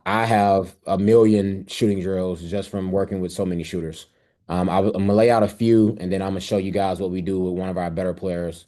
I have a million shooting drills just from working with so many shooters. I'm gonna lay out a few, and then I'm gonna show you guys what we do with one of our better players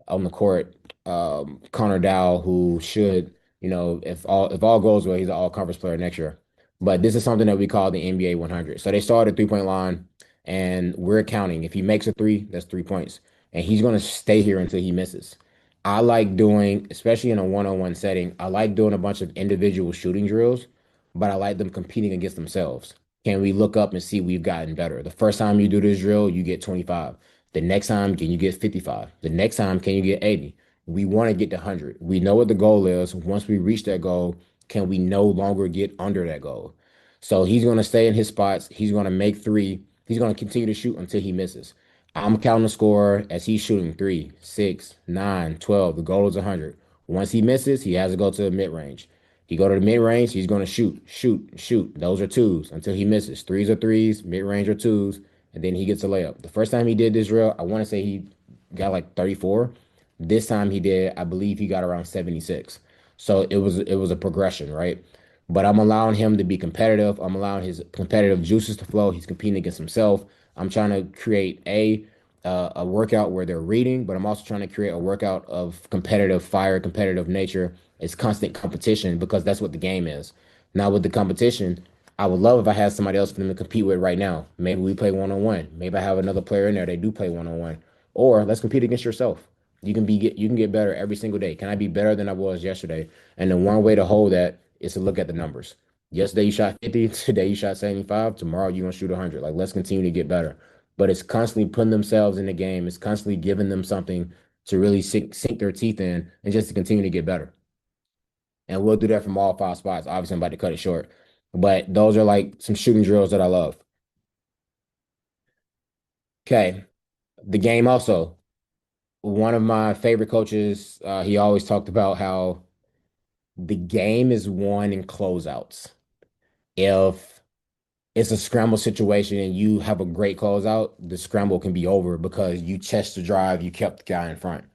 on the court, Connor Dow, who should, if all goes well, he's an all conference player next year. But this is something that we call the NBA 100. So they start at 3 point line, and we're counting. If he makes a three, that's 3 points, and he's going to stay here until he misses. I like doing, especially in a one-on-one setting, I like doing a bunch of individual shooting drills, but I like them competing against themselves. Can we look up and see we've gotten better? The first time you do this drill, you get 25. The next time, can you get 55? The next time, can you get 80? We want to get to 100. We know what the goal is. Once we reach that goal, can we no longer get under that goal? So he's going to stay in his spots. He's going to make three. He's going to continue to shoot until he misses. I'm counting the score as he's shooting 3, 6, 9, 12. The goal is 100. Once he misses, he has to go to the mid range. He go to the mid range, he's going to shoot, shoot, shoot. Those are twos until he misses. Threes are threes, mid range are twos, and then he gets a layup. The first time he did this drill, I want to say he got like 34. This time he did, I believe he got around 76. So it was a progression, right? But I'm allowing him to be competitive. I'm allowing his competitive juices to flow. He's competing against himself. I'm trying to create a workout where they're reading, but I'm also trying to create a workout of competitive fire, competitive nature. It's constant competition because that's what the game is. Now with the competition, I would love if I had somebody else for them to compete with right now. Maybe we play one on one. Maybe I have another player in there. They do play one on one. Or let's compete against yourself. You can get better every single day. Can I be better than I was yesterday? And the one way to hold that is to look at the numbers. Yesterday you shot 50, today you shot 75, tomorrow you're gonna shoot 100. Like let's continue to get better. But it's constantly putting themselves in the game. It's constantly giving them something to really sink their teeth in and just to continue to get better. And we'll do that from all five spots. Obviously, I'm about to cut it short. But those are like some shooting drills that I love. Okay. The game also. One of my favorite coaches, he always talked about how the game is won in closeouts. If it's a scramble situation and you have a great closeout, the scramble can be over because you chest the drive, you kept the guy in front.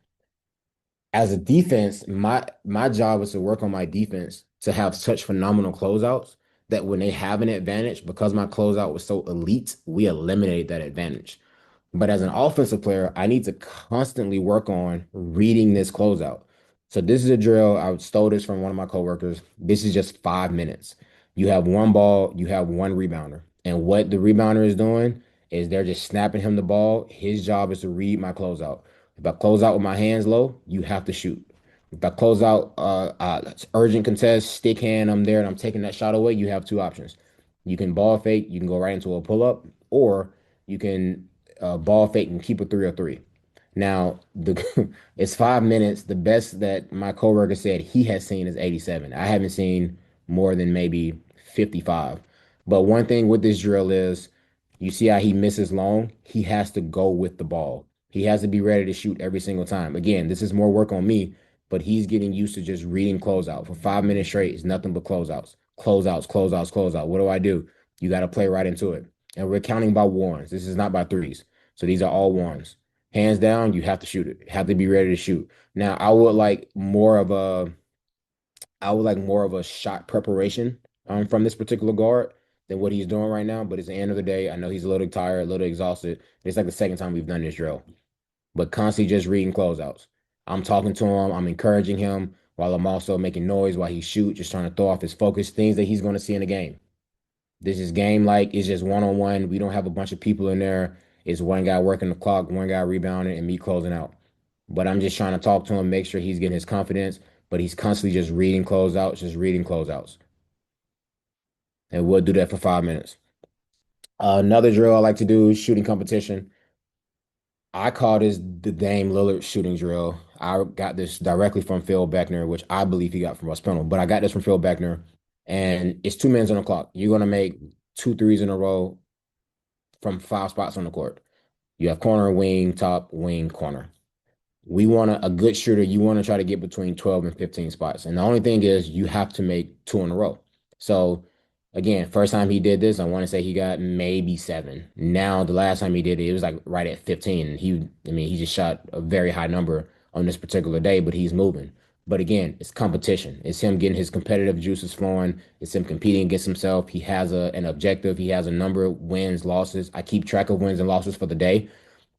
As a defense, my job is to work on my defense to have such phenomenal closeouts that when they have an advantage, because my closeout was so elite, we eliminate that advantage. But as an offensive player, I need to constantly work on reading this closeout. So this is a drill. I stole this from one of my coworkers. This is just 5 minutes. You have one ball, you have one rebounder. And what the rebounder is doing is they're just snapping him the ball. His job is to read my closeout. If I close out with my hands low, you have to shoot. If I close out urgent contest, stick hand, I'm there and I'm taking that shot away, you have two options. You can ball fake, you can go right into a pull up, or you can ball fake and keep a 3-3. Now, it's 5 minutes. The best that my coworker said he has seen is 87. I haven't seen more than maybe 55. But one thing with this drill is you see how he misses long? He has to go with the ball. He has to be ready to shoot every single time. Again, this is more work on me, but he's getting used to just reading closeout. For 5 minutes straight, it's nothing but closeouts. Closeouts, closeouts, closeout. What do? You got to play right into it. And we're counting by ones. This is not by threes. So these are all ones. Hands down, you have to shoot it. You have to be ready to shoot. Now, I would like more of a shot preparation from this particular guard than what he's doing right now. But at the end of the day, I know he's a little tired, a little exhausted. It's like the second time we've done this drill, but constantly just reading closeouts. I'm talking to him, I'm encouraging him while I'm also making noise while he shoots, just trying to throw off his focus, things that he's going to see in the game. This is game like it's just one on one. We don't have a bunch of people in there. It's one guy working the clock, one guy rebounding, and me closing out. But I'm just trying to talk to him, make sure he's getting his confidence. But he's constantly just reading closeouts, just reading closeouts. And we'll do that for 5 minutes. Another drill I like to do is shooting competition. I call this the Dame Lillard shooting drill. I got this directly from Phil Beckner, which I believe he got from Russ Pendle, but I got this from Phil Beckner. And it's 2 minutes on the clock. You're going to make two threes in a row from five spots on the court. You have corner, wing, top, wing, corner. We want a good shooter. You want to try to get between 12 and 15 spots. And the only thing is you have to make two in a row. So again, first time he did this, I want to say he got maybe seven. Now the last time he did it, it was like right at 15. I mean, he just shot a very high number on this particular day, but he's moving. But again, it's competition. It's him getting his competitive juices flowing. It's him competing against himself. He has an objective. He has a number of wins, losses. I keep track of wins and losses for the day,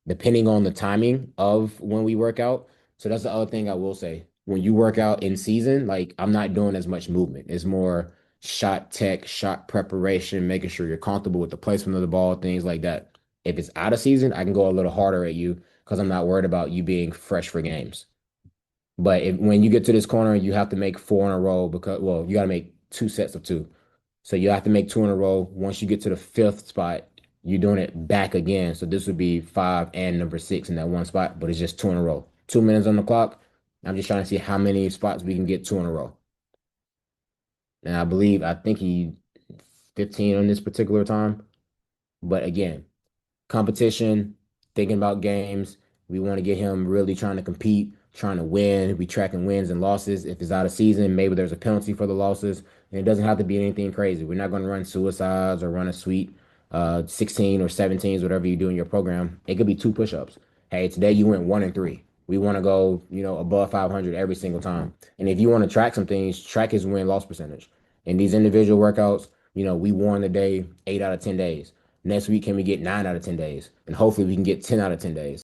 depending on the timing of when we work out. So that's the other thing I will say. When you work out in season, like I'm not doing as much movement. It's more shot tech, shot preparation, making sure you're comfortable with the placement of the ball, things like that. If it's out of season, I can go a little harder at you because I'm not worried about you being fresh for games. But when you get to this corner, you have to make four in a row because, well, you got to make two sets of two. So you have to make two in a row. Once you get to the fifth spot, you're doing it back again. So this would be five and number six in that one spot, but it's just two in a row. 2 minutes on the clock. I'm just trying to see how many spots we can get two in a row. And I think he 15 on this particular time. But again, competition, thinking about games. We want to get him really trying to compete, trying to win. We tracking wins and losses. If it's out of season, maybe there's a penalty for the losses. And it doesn't have to be anything crazy. We're not going to run suicides or run a sweet 16 or 17s, whatever you do in your program. It could be two push-ups. Hey, today you went 1 and 3. We want to go, above 500 every single time. And if you want to track some things, track his win-loss percentage. In these individual workouts, we won the day 8 out of 10 days. Next week, can we get 9 out of 10 days? And hopefully we can get 10 out of 10 days.